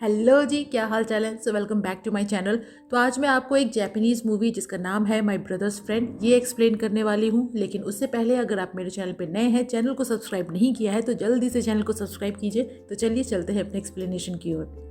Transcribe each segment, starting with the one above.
Hello जी, क्या हाल चाल है। So welcome back to my channel. तो आज मैं आपको एक जापानीज़ मूवी जिसका नाम है माय ब्रदर्स फ्रेंड ये एक्सप्लेन करने वाली हूँ। लेकिन उससे पहले अगर आप मेरे चैनल पे नए हैं, चैनल को सब्सक्राइब नहीं किया है तो जल्दी से चैनल को सब्सक्राइब कीजिए। तो चलिए चलते हैं अपने एक्सप्लेनेशन की ओर।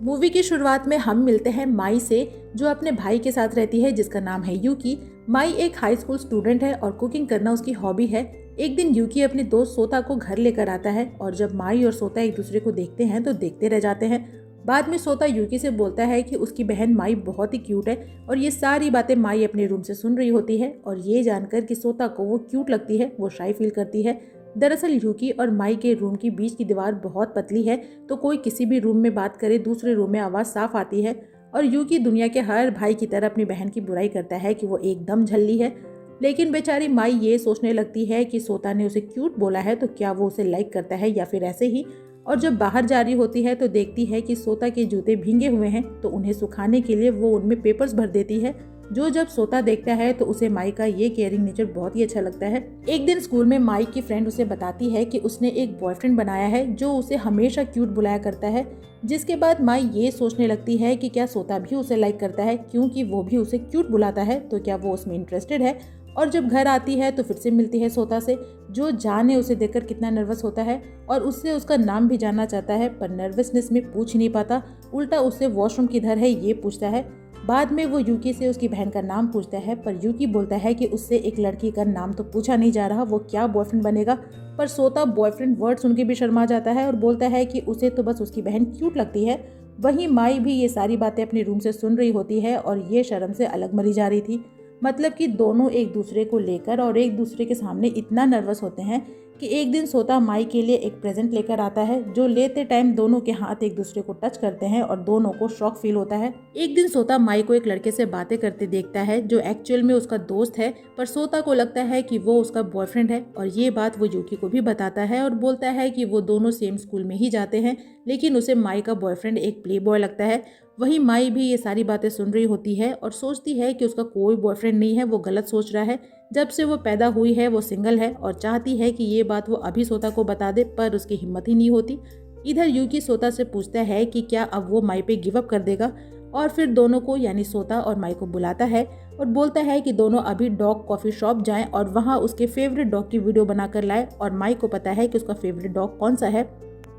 मूवी की शुरुआत में हम मिलते हैं माई से, जो अपने भाई के साथ रहती है जिसका नाम है यूकी। माई एक हाई स्कूल स्टूडेंट है और कुकिंग करना उसकी हॉबी है। एक दिन यूकी अपने दोस्त सोता को घर लेकर आता है और जब माई और सोता एक दूसरे को देखते हैं तो देखते रह जाते हैं। बाद में सोता यूकी से बोलता है कि उसकी बहन माई बहुत ही क्यूट है और ये सारी बातें माई अपने रूम से सुन रही होती है और ये जानकर कि सोता को वो क्यूट लगती है वो शाई फील करती है। दरअसल यूकी और माई के रूम की बीच की दीवार बहुत पतली है, तो कोई किसी भी रूम में बात करे दूसरे रूम में आवाज़ साफ आती है। और यूकी दुनिया के हर भाई की तरह अपनी बहन की बुराई करता है कि वो एकदम झल्ली है। लेकिन बेचारी माई ये सोचने लगती है कि सोता ने उसे क्यूट बोला है तो क्या वो उसे लाइक करता है या फिर ऐसे ही। और जब बाहर जा रही होती है तो देखती है कि सोता के जूते भींगे हुए हैं, तो उन्हें सुखाने के लिए वो उनमें पेपर्स भर देती है। जो जब सोता देखता है तो उसे माई का ये केयरिंग नेचर बहुत ही अच्छा लगता है। एक दिन स्कूल में माई की फ्रेंड उसे बताती है कि उसने एक बॉयफ्रेंड बनाया है जो उसे हमेशा क्यूट बुलाया करता है। जिसके बाद माई ये सोचने लगती है कि क्या सोता भी उसे लाइक करता है, क्योंकि वो भी उसे क्यूट बुलाता है, तो क्या वो उसमें इंटरेस्टेड है। और जब घर आती है तो फिर से मिलती है सोता से, जो जाने उसे देखकर कितना नर्वस होता है और उससे उसका नाम भी जानना चाहता है, पर नर्वसनेस में पूछ नहीं पाता। उल्टा उससे वॉशरूम किधर है ये पूछता है। बाद में वो यूकी से उसकी बहन का नाम पूछता है, पर यूकी बोलता है कि उससे एक लड़की का नाम तो पूछा नहीं जा रहा, वो क्या बॉयफ्रेंड बनेगा। पर सोता बॉयफ्रेंड वर्ड सुन के भी शर्मा जाता है और बोलता है कि उसे तो बस उसकी बहन क्यूट लगती है। वहीं माई भी ये सारी बातें अपने रूम से सुन रही होती है और ये शर्म से अलग मरी जा रही थी। मतलब कि दोनों एक दूसरे को लेकर और एक दूसरे के सामने इतना नर्वस होते हैं कि एक दिन सोता माई के लिए एक प्रेजेंट लेकर आता है, जो लेते टाइम दोनों के हाथ एक दूसरे को टच करते हैं और दोनों को शॉक फील होता है। एक दिन सोता माई को एक लड़के से बातें करते देखता है जो एक्चुअल में उसका दोस्त है, पर सोता को लगता है कि वो उसका बॉयफ्रेंड है। और ये बात वो यूकी को भी बताता है और बोलता है कि वो दोनों सेम स्कूल में ही जाते हैं, लेकिन उसे माई का बॉयफ्रेंड एक प्ले बॉय लगता है। वहीं माई भी ये सारी बातें सुन रही होती है और सोचती है कि उसका कोई बॉयफ्रेंड नहीं है, वो गलत सोच रहा है। जब से वो पैदा हुई है वो सिंगल है और चाहती है कि ये बात वो अभी सोता को बता दे, पर उसकी हिम्मत ही नहीं होती। इधर यूकी सोता से पूछता है कि क्या अब वो माई पे गिव अप कर देगा, और फिर दोनों को यानी सोता और माई को बुलाता है और बोलता है कि दोनों अभी डॉग कॉफी शॉप जाएं और वहाँ उसके फेवरेट डॉग की वीडियो बनाकर लाए। और माई को पता है कि उसका फेवरेट डॉग कौन सा है।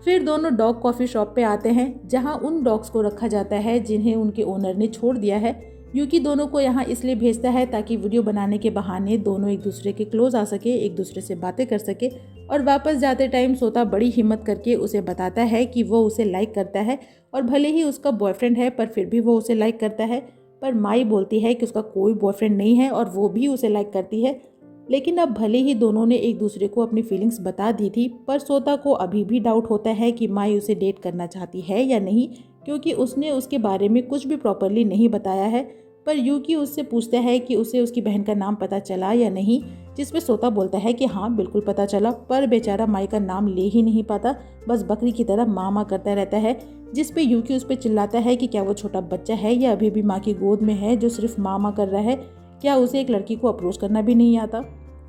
फिर दोनों डॉग कॉफी शॉप पे आते हैं जहां उन डॉग्स को रखा जाता है जिन्हें उनके ओनर ने छोड़ दिया है। यूकी दोनों को यहाँ इसलिए भेजता है ताकि वीडियो बनाने के बहाने दोनों एक दूसरे के क्लोज आ सके, एक दूसरे से बातें कर सके। और वापस जाते टाइम सोता बड़ी हिम्मत करके उसे बताता है कि वो उसे लाइक करता है और भले ही उसका बॉयफ्रेंड है पर फिर भी वो उसे लाइक करता है। पर माई बोलती है कि उसका कोई बॉयफ्रेंड नहीं है और वो भी उसे लाइक करती है। लेकिन अब भले ही दोनों ने एक दूसरे को अपनी फीलिंग्स बता दी थी, पर सोता को अभी भी डाउट होता है कि माई उसे डेट करना चाहती है या नहीं, क्योंकि उसने उसके बारे में कुछ भी प्रॉपरली नहीं बताया है। पर यूकी उससे पूछता है कि उसे उसकी बहन का नाम पता चला या नहीं, जिसपे सोता बोलता है कि हाँ बिल्कुल पता चला, पर बेचारा माई का नाम ले ही नहीं पाता, बस बकरी की तरह माँ करता रहता है। जिसपे यूकी उस पर चिल्लाता है कि क्या वो छोटा बच्चा है या अभी भी माँ की गोद में है जो सिर्फ माँ कर रहा है, क्या उसे एक लड़की को अप्रोच करना भी नहीं आता।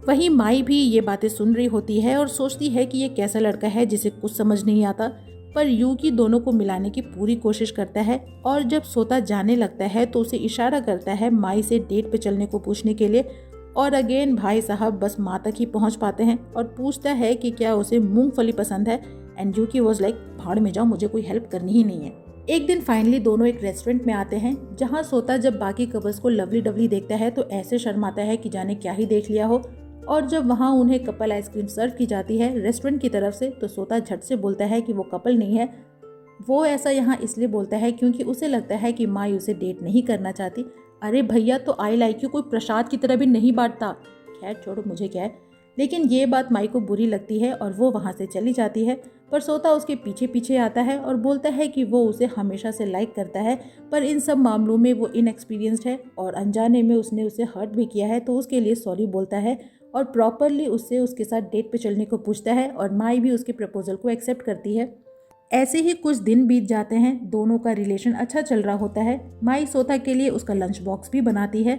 वहीं माई भी ये बातें सुन रही होती है और सोचती है कि ये कैसा लड़का है जिसे कुछ समझ नहीं आता। पर यूकी दोनों को मिलाने की पूरी कोशिश करता है और जब सोता जाने लगता है तो उसे इशारा करता है माई से डेट पे चलने को पूछने के लिए। और अगेन भाई साहब बस माँ तक ही पहुँच पाते हैं और पूछता है कि क्या उसे मूंगफली पसंद है। एंड यूकी वॉज लाइक भाड़ में जाओ, मुझे कोई हेल्प करनी ही नहीं है। एक दिन फाइनली दोनों एक रेस्टोरेंट में आते हैं जहाँ सोता जब बाकी कपल्स को लवली डवली देखता है तो ऐसे शर्माता है कि जाने क्या ही देख लिया हो। और जब वहाँ उन्हें कपल आइसक्रीम सर्व की जाती है रेस्टोरेंट की तरफ से तो सोता झट से बोलता है कि वो कपल नहीं है। वो ऐसा यहाँ इसलिए बोलता है क्योंकि उसे लगता है कि माई उसे डेट नहीं करना चाहती। अरे भैया, तो आई लाइक यू कोई प्रसाद की तरह भी नहीं बांटता। खैर छोड़ो, मुझे क्या है। लेकिन ये बात माई को बुरी लगती है और वो वहाँ से चली जाती है। पर सोता उसके पीछे पीछे आता है और बोलता है कि वो उसे हमेशा से लाइक करता है, पर इन सब मामलों में वो इनएक्सपीरियंस्ड है और अनजाने में उसने उसे हर्ट भी किया है, तो उसके लिए सॉरी बोलता है और प्रॉपरली उससे उसके साथ डेट पे चलने को पूछता है और माई भी उसके प्रपोजल को एक्सेप्ट करती है। ऐसे ही कुछ दिन बीत जाते हैं, दोनों का रिलेशन अच्छा चल रहा होता है। माई सोता के लिए उसका लंच बॉक्स भी बनाती है।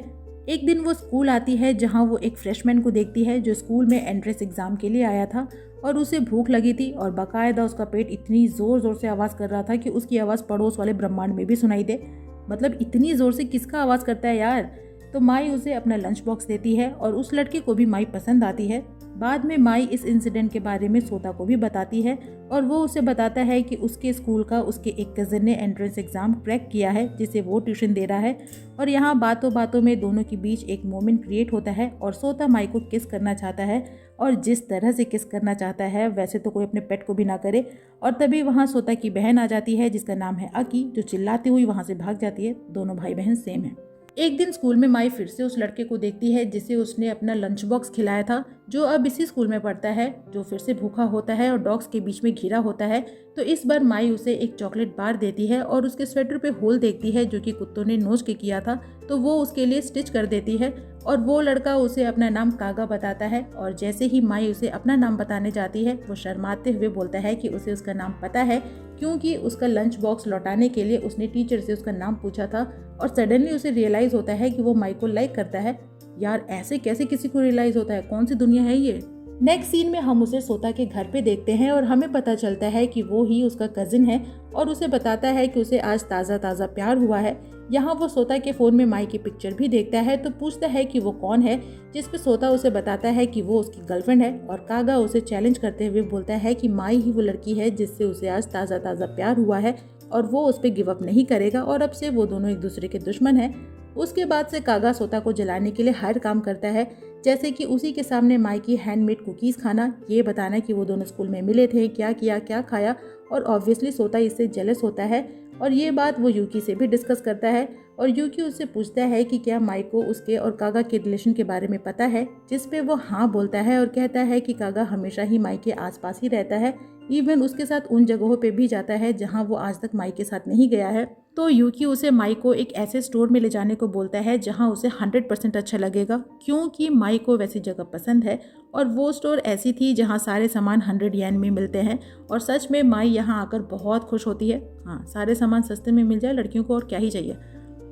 एक दिन वो स्कूल आती है जहाँ वो एक फ्रेशमैन को देखती है जो स्कूल में एंट्रेंस एग्जाम के लिए आया था और उसे भूख लगी थी और बाकायदा उसका पेट इतनी ज़ोर ज़ोर से आवाज़ कर रहा था कि उसकी आवाज़ पड़ोस वाले ब्रह्मांड में भी सुनाई दे। मतलब इतनी ज़ोर से किसका आवाज़ करता है यार। तो माई उसे अपना लंच बॉक्स देती है और उस लड़के को भी माई पसंद आती है। बाद में माई इस इंसिडेंट के बारे में सोता को भी बताती है और वो उसे बताता है कि उसके स्कूल का उसके एक कज़न ने एंट्रेंस एग्ज़ाम क्रैक किया है जिसे वो ट्यूशन दे रहा है। और यहाँ बातों बातों में दोनों के बीच एक मोमेंट क्रिएट होता है और सोता माई को किस करना चाहता है और जिस तरह से किस करना चाहता है वैसे तो कोई अपने पेट को भी ना करे। और तभी वहाँ सोता की बहन आ जाती है जिसका नाम है अकी, जो चिल्लाती हुई वहाँ से भाग जाती है। दोनों भाई बहन सेम है। एक दिन स्कूल में माई फिर से उस लड़के को देखती है जिसे उसने अपना लंच बॉक्स खिलाया था, जो अब इसी स्कूल में पढ़ता है, जो फिर से भूखा होता है और डॉग्स के बीच में घिरा होता है। तो इस बार माई उसे एक चॉकलेट बार देती है और उसके स्वेटर पे होल देखती है जो कि कुत्तों ने नोच के किया था, तो वो उसके लिए स्टिच कर देती है। और वो लड़का उसे अपना नाम कागा बताता है और जैसे ही माई उसे अपना नाम बताने जाती है वो शर्माते हुए बोलता है कि उसे उसका नाम पता है क्योंकि उसका लंच बॉक्स लौटाने के लिए उसने टीचर से उसका नाम पूछा था। और सडनली उसे रियलाइज होता है कि वो माई को लाइक करता है। यार ऐसे कैसे किसी को रियलाइज होता है, कौन सी दुनिया है ये। नेक्स्ट सीन में हम उसे सोता के घर पे देखते हैं और हमें पता चलता है कि वो ही उसका कजिन है और उसे बताता है कि उसे आज ताज़ा ताज़ा प्यार हुआ है। यहाँ वो सोता के फ़ोन में माई की पिक्चर भी देखता है तो पूछता है कि वो कौन है, जिस पे सोता उसे बताता है कि वो उसकी गर्लफ्रेंड है। और कागा उसे चैलेंज करते हुए बोलता है कि माई ही वो लड़की है जिससे उसे आज ताज़ा ताज़ा प्यार हुआ है और वो उस पर गिव अप नहीं करेगा और अब से वो दोनों एक दूसरे के दुश्मन हैं। उसके बाद से कागा सोता को जलाने के लिए हर काम करता है, जैसे कि उसी के सामने माई की हैंडमेड कुकीज़ खाना, ये बताना कि वो दोनों स्कूल में मिले थे, क्या किया क्या खाया। और ऑब्वियसली सोता इससे जेलस होता है और ये बात वो यूकी से भी डिस्कस करता है। और यूकी उससे पूछता है कि क्या माई को उसके और कागा के रिलेशन के बारे में पता है, जिस पे वो हाँ बोलता है और कहता है कि कागा हमेशा ही माई के आसपास ही रहता है, इवन उसके साथ उन जगहों पे भी जाता है जहाँ वो आज तक माई के साथ नहीं गया है। तो यूकी उसे माई को एक ऐसे स्टोर में ले जाने को बोलता है जहाँ उसे 100% अच्छा लगेगा, क्योंकि माई को वैसी जगह पसंद है। और वो स्टोर ऐसी थी जहाँ सारे सामान 100 येन में मिलते हैं और सच में माई यहाँ आकर बहुत खुश होती है। हाँ, सारे सामान सस्ते में मिल जाए लड़कियों को और क्या ही चाहिए।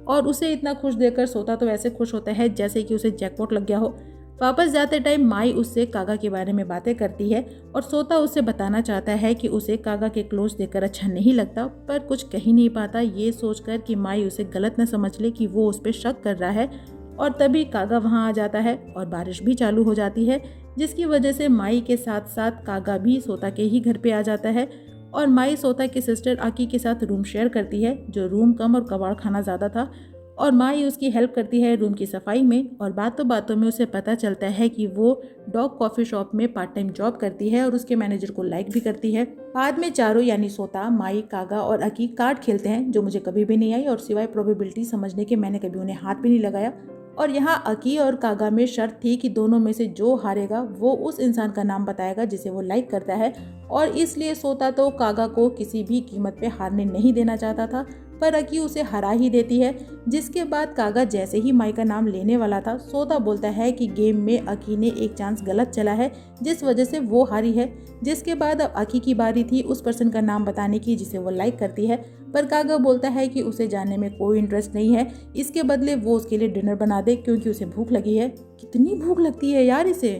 और उसे इतना खुश देखकर सोता तो ऐसे खुश होता है जैसे कि उसे जैकपॉट लग गया हो। वापस जाते टाइम माई उससे कागा के बारे में बातें करती है और सोता उसे बताना चाहता है कि उसे कागा के क्लोज देखकर अच्छा नहीं लगता, पर कुछ कह ही नहीं पाता, ये सोचकर कि माई उसे गलत न समझ ले कि वो उस पर शक कर रहा है। और तभी कागा वहाँ आ जाता है और बारिश भी चालू हो जाती है, जिसकी वजह से माई के साथ साथ कागा भी सोता के ही घर पे आ जाता है। और माई सोता की सिस्टर आकी के साथ रूम शेयर करती है, जो रूम कम और कबाड़ खाना ज़्यादा था। और माई उसकी हेल्प करती है रूम की सफाई में। और बातों बातों में उसे पता चलता है कि वो डॉग कॉफ़ी शॉप में पार्ट टाइम जॉब करती है और उसके मैनेजर को लाइक भी करती है। बाद में चारों यानी सोता, माई, कागा और अकी कार्ड खेलते हैं, जो मुझे कभी भी नहीं आई और सिवाय प्रोबेबिलिटी समझने के मैंने कभी उन्हें हाथ भी नहीं लगाया। और यहाँ अकी और कागा में शर्त थी कि दोनों में से जो हारेगा वो उस इंसान का नाम बताएगा जिसे वो लाइक करता है। और इसलिए सोता तो कागा को किसी भी कीमत पे हारने नहीं देना चाहता था, पर अकी उसे हरा ही देती है। जिसके बाद कागा जैसे ही माई का नाम लेने वाला था, सोता बोलता है कि गेम में अकी ने एक चांस गलत चला है जिस वजह से वो हारी है। जिसके बाद अब अकी की बारी थी उस पर्सन का नाम बताने की जिसे वो लाइक करती है, पर कागा बोलता है कि उसे जानने में कोई इंटरेस्ट नहीं है, इसके बदले वो उसके लिए डिनर बना दे क्योंकि उसे भूख लगी है। कितनी भूख लगती है यार इसे।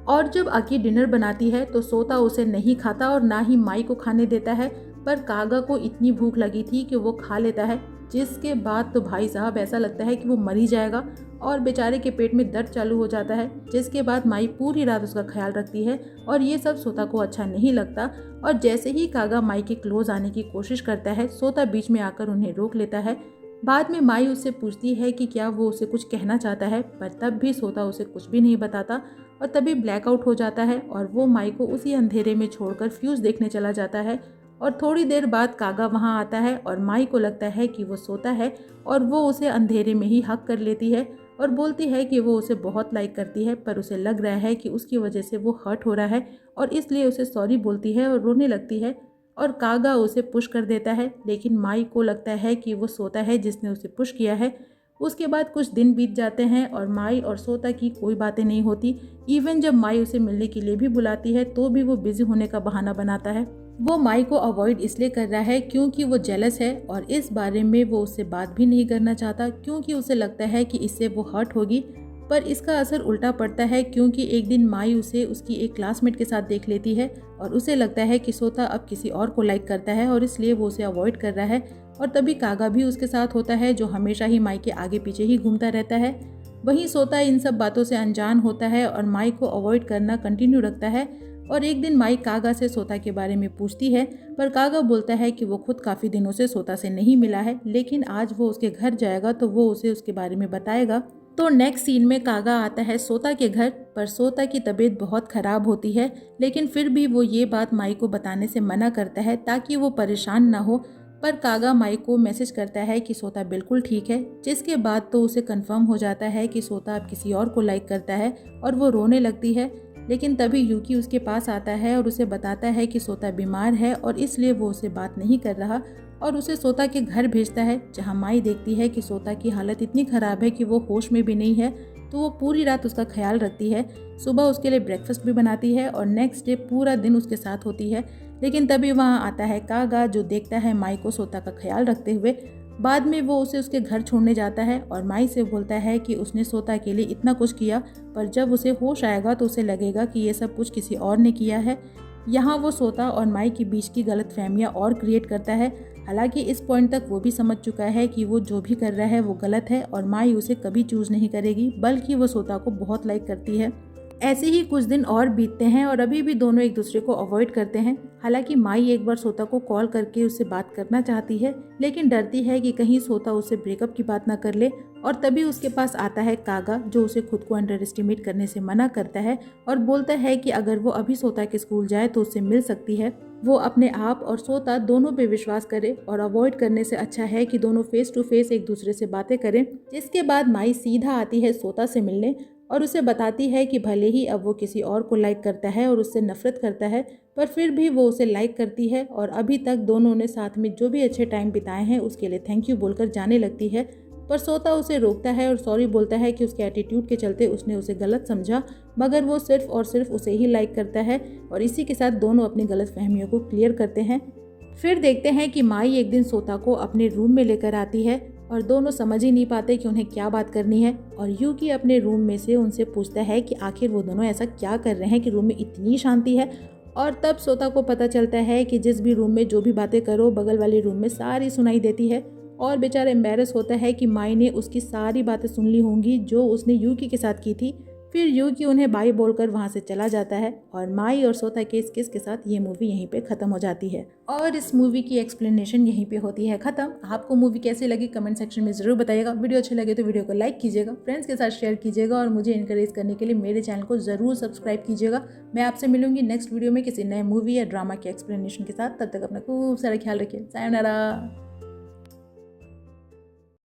और जब अकी डिनर बनाती है तो सोता उसे नहीं खाता और ना ही माई को खाने देता है, पर कागा को इतनी भूख लगी थी कि वो खा लेता है। जिसके बाद तो भाई साहब ऐसा लगता है कि वो मर ही जाएगा और बेचारे के पेट में दर्द चालू हो जाता है। जिसके बाद माई पूरी रात उसका ख्याल रखती है और ये सब सोता को अच्छा नहीं लगता। और जैसे ही कागा माई के क्लोज आने की कोशिश करता है, सोता बीच में आकर उन्हें रोक लेता है। बाद में माई उससे पूछती है कि क्या वो उसे कुछ कहना चाहता है, पर तब भी सोता उसे कुछ भी नहीं बताता। और तभी ब्लैकआउट हो जाता है और वो माई को उसी अंधेरे में छोड़कर फ्यूज देखने चला जाता है। और थोड़ी देर बाद कागा वहाँ आता है और माई को लगता है कि वो सोता है और वो उसे अंधेरे में ही हक कर लेती है और बोलती है कि वो उसे बहुत लाइक करती है, पर उसे लग रहा है कि उसकी वजह से वो हर्ट हो रहा है और इसलिए उसे सॉरी बोलती है और रोने लगती है। और कागा उसे पुश कर देता है, लेकिन माई को लगता है कि वो सोता है जिसने उसे पुश किया है। उसके बाद कुछ दिन बीत जाते हैं और माई और सोता की कोई बातें नहीं होती। इवन जब माई उसे मिलने के लिए भी बुलाती है तो भी वो बिजी होने का बहाना बनाता है। वो माई को अवॉइड इसलिए कर रहा है क्योंकि वो जेलस है और इस बारे में वो उससे बात भी नहीं करना चाहता क्योंकि उसे लगता है कि इससे वो हर्ट होगी। पर इसका असर उल्टा पड़ता है क्योंकि एक दिन माई उसे उसकी एक क्लासमेट के साथ देख लेती है और उसे लगता है कि सोता अब किसी और को लाइक करता है और इसलिए वो उसे अवॉइड कर रहा है। और तभी कागा भी उसके साथ होता है जो हमेशा ही माई के आगे पीछे ही घूमता रहता है। वहीं सोता इन सब बातों से अनजान होता है और माई को अवॉइड करना कंटिन्यू रखता है। और एक दिन माई कागा से सोता के बारे में पूछती है, पर कागा बोलता है कि वो खुद काफ़ी दिनों से सोता से नहीं मिला है, लेकिन आज वो उसके घर जाएगा तो वो उसे उसके बारे में बताएगा। तो नेक्स्ट सीन में कागा आता है सोता के घर, पर सोता की तबीयत बहुत ख़राब होती है, लेकिन फिर भी वो ये बात माई को बताने से मना करता है ताकि वो परेशान ना हो। पर कागा माई को मैसेज करता है कि सोता बिल्कुल ठीक है, जिसके बाद तो उसे कंफर्म हो जाता है कि सोता अब किसी और को लाइक करता है और वो रोने लगती है। लेकिन तभी यूकी उसके पास आता है और उसे बताता है कि सोता बीमार है और इसलिए वो उसे बात नहीं कर रहा और उसे सोता के घर भेजता है, जहां माई देखती है कि सोता की हालत इतनी ख़राब है कि वो होश में भी नहीं है। तो वो पूरी रात उसका ख्याल रखती है, सुबह उसके लिए ब्रेकफास्ट भी बनाती है और नेक्स्ट डे पूरा दिन उसके साथ होती है। लेकिन तभी वहाँ आता है कागा जो देखता है माई को सोता का ख्याल रखते हुए। बाद में वो उसे उसके घर छोड़ने जाता है और माई से बोलता है कि उसने सोता के लिए इतना कुछ किया, पर जब उसे होश आएगा तो उसे लगेगा कि ये सब कुछ किसी और ने किया है। यहाँ वो सोता और माई के बीच की गलत फहमियाँ और क्रिएट करता है। हालांकि इस पॉइंट तक वो भी समझ चुका है कि वो जो भी कर रहा है वो गलत है और माई उसे कभी चूज नहीं करेगी, बल्कि वो सोता को बहुत लाइक करती है। ऐसे ही कुछ दिन और बीतते हैं और अभी भी दोनों एक दूसरे को अवॉइड करते हैं। हालांकि माई एक बार सोता को कॉल करके उससे बात करना चाहती है, लेकिन डरती है कि कहीं सोता उससे ब्रेकअप की बात ना कर ले। और तभी उसके पास आता है कागा जो उसे खुद को अंडर एस्टिमेट करने से मना करता है और बोलता है कि अगर वो अभी सोता के स्कूल जाए तो उससे मिल सकती है। वो अपने आप और सोता दोनों पे विश्वास करे और अवॉइड करने से अच्छा है कि दोनों फेस टू फेस एक दूसरे से बातें करें। जिसके बाद माई सीधा आती है सोता से मिलने और उसे बताती है कि भले ही अब वो किसी और को लाइक करता है और उससे नफरत करता है, पर फिर भी वो उसे लाइक करती है और अभी तक दोनों ने साथ में जो भी अच्छे टाइम बिताए हैं उसके लिए थैंक यू बोलकर जाने लगती है। पर सोता उसे रोकता है और सॉरी बोलता है कि उसके एटीट्यूड के चलते उसने उसे गलत समझा, मगर वो सिर्फ और सिर्फ उसे ही लाइक करता है। और इसी के साथ दोनों अपनी गलत फहमियों को क्लियर करते हैं। फिर देखते हैं कि माई एक दिन सोता को अपने रूम में लेकर आती है और दोनों समझ ही नहीं पाते कि उन्हें क्या बात करनी है। और यूकी अपने रूम में से उनसे पूछता है कि आखिर वो दोनों ऐसा क्या कर रहे हैं कि रूम में इतनी शांति है। और तब सोता को पता चलता है कि जिस भी रूम में जो भी बातें करो बगल वाले रूम में सारी सुनाई देती है। और बेचारा एम्बेरस होता है कि माई ने उसकी सारी बातें सुन ली होंगी जो उसने यूकी के साथ की थी। फिर यूकी उन्हें बाय बोलकर वहाँ से चला जाता है और माई और सोता के इस किस के साथ ये मूवी यहीं पे ख़त्म हो जाती है। और इस मूवी की एक्सप्लेनेशन यहीं पे होती है ख़त्म। आपको मूवी कैसी लगी कमेंट सेक्शन में ज़रूर बताइएगा। वीडियो अच्छी लगे तो वीडियो को लाइक कीजिएगा, फ्रेंड्स के साथ शेयर कीजिएगा और मुझे इनकरेज करने के लिए मेरे चैनल को ज़रूर सब्सक्राइब कीजिएगा। मैं आपसे मिलूंगी नेक्स्ट वीडियो में किसी नए मूवी या ड्रामा के एक्सप्लेनेशन के साथ। तब तक अपना खूब सारा ख्याल रखिए। सायोनारा।